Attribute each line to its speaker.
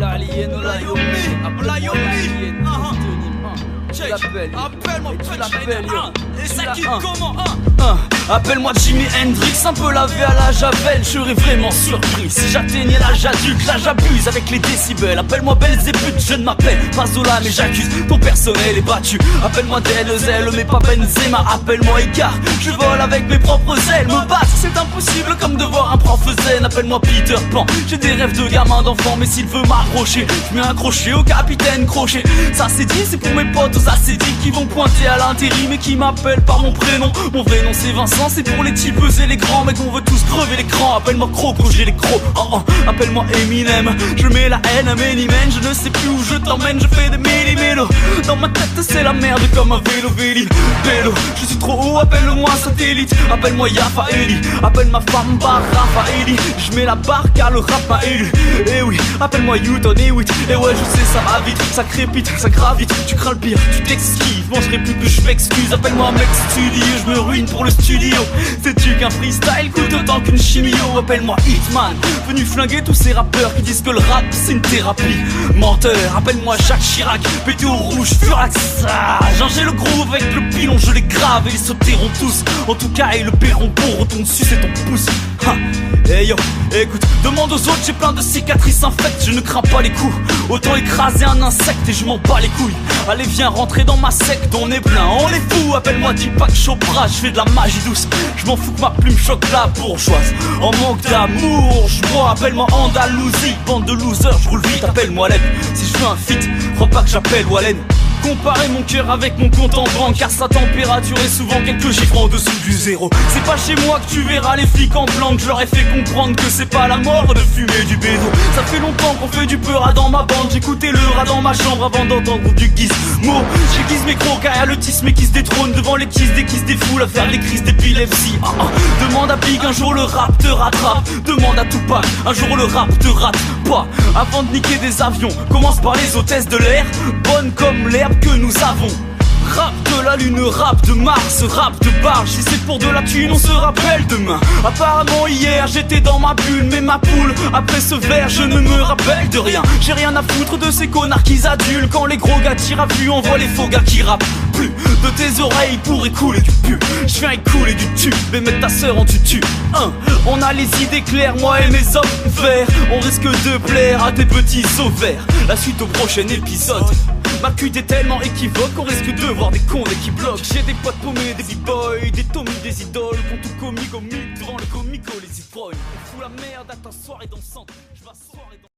Speaker 1: L'alien au la yomi, la yomi.
Speaker 2: Appelle-moi
Speaker 1: l'appelles,
Speaker 2: et ça quitte comment
Speaker 1: Appelle-moi Jimi Hendrix, un peu lavé à la javel. Je serais vraiment surpris si j'atteignais l'âge adulte. Là j'abuse avec les décibels. Appelle-moi Belzébuth, je ne m'appelle pas Zola mais j'accuse ton personnel est battu. Appelle-moi Denzel mais pas Benzema. Appelle-moi Icar, je vole avec mes propres ailes. Me battre c'est impossible comme de voir un prof zen. Appelle-moi Peter Pan, j'ai des rêves de gamin d'enfant. Mais s'il veut m'accrocher, je mets un crochet au capitaine Crochet. Ça c'est dit, c'est pour mes potes aux acédiques qui vont pointer à l'intérim et qui m'appellent par mon prénom. Mon vrai nom c'est Vincent, c'est pour les types et les grands mecs, on veut tous crever l'écran. Appelle-moi Croco, j'ai les crocs, appelle-moi Eminem. Je mets la haine à Manyman, je ne sais plus où je t'emmène. Je fais des méli-mélos, dans ma tête c'est la merde comme un vélo. Je suis trop haut, appelle-moi satellite. Appelle-moi Yafa Eli, appelle ma femme Barafa Eli. Je mets la barre car le rap m'a élu. Et oui, appelle-moi Newton, et oui. Et ouais je sais ça va vite, ça crépite, ça gravite. Tu crains le pire, tu t'esquives, moi je plus que je m'excuse. Appelle-moi mec studio, je me ruine pour le studio. Sais-tu qu'un freestyle coûte autant qu'une chimio? Appelle-moi Hitman, venu flinguer tous ces rappeurs qui disent que le rap c'est une thérapie. Menteur, appelle-moi Jacques Chirac, pété au rouge, furax. J'ai le groove avec le pilon, je les grave et ils sauteront tous. En tout cas ils le paieront pour retourne sucer ton pouce. Hey yo, écoute, demande aux autres, j'ai plein de cicatrices infectes, je ne crains pas les coups. Autant écraser un insecte et je m'en bats les couilles. Allez viens rentrer dans ma secte, on est plein, on est fous. Appelle-moi Deepak Chopra, je fais de la magie douce. Je m'en fous que ma plume choque la bourgeoise. En manque d'amour, je bois, appelle-moi Andalousie. Bande de losers, je roule vite, appelle-moi Len. Si je veux un feat, crois pas que j'appelle Wallen. Comparer mon cœur avec mon compte en banque, car sa température est souvent quelques chiffres en dessous du zéro. C'est pas chez moi que tu verras les flics en planque. Je leur ai fait comprendre que c'est pas la mort de fumer du bédo. Ça fait longtemps qu'on fait du peur dans ma bande. J'écoutais le rat dans ma chambre avant d'entendre du gizmo. J'aiguise mes crocs car y'a le tisme qui se détrône devant les kisses des foules à faire les crises d'épilepsie. Demande à Big, un jour le rap te rattrape. Demande à Tupac, un jour le rap te rate pas. Avant de niquer des avions, commence par les hôtesses de l'air, bonnes comme l'herbe que nous avons. Rap de la lune, rap de Mars, rap de barge. Si c'est pour de la thune, on se rappelle demain. Apparemment hier j'étais dans ma bulle, mais ma poule, après ce verre je ne me rappelle de rien. J'ai rien à foutre de ces connards qui adulent. Quand les gros gars tirent à vue, on voit les faux gars qui rappent. Plus de tes oreilles pour écouler du pu. Je viens écouler du tube, mais mettre ta sœur en tutu. On a les idées claires, moi et mes hommes verts. On risque de plaire à tes petits ovaires. La suite au prochain épisode. Ma cuite est tellement équivoque qu'on risque de voir des cons qui bloquent. J'ai des potes paumés, des b-boys, des Tommy, des idoles. Qu'on tout comique au mythe devant le comico, les ivrognes. On fout la merde à ta soirée dansante. Je vais à soirée dansante.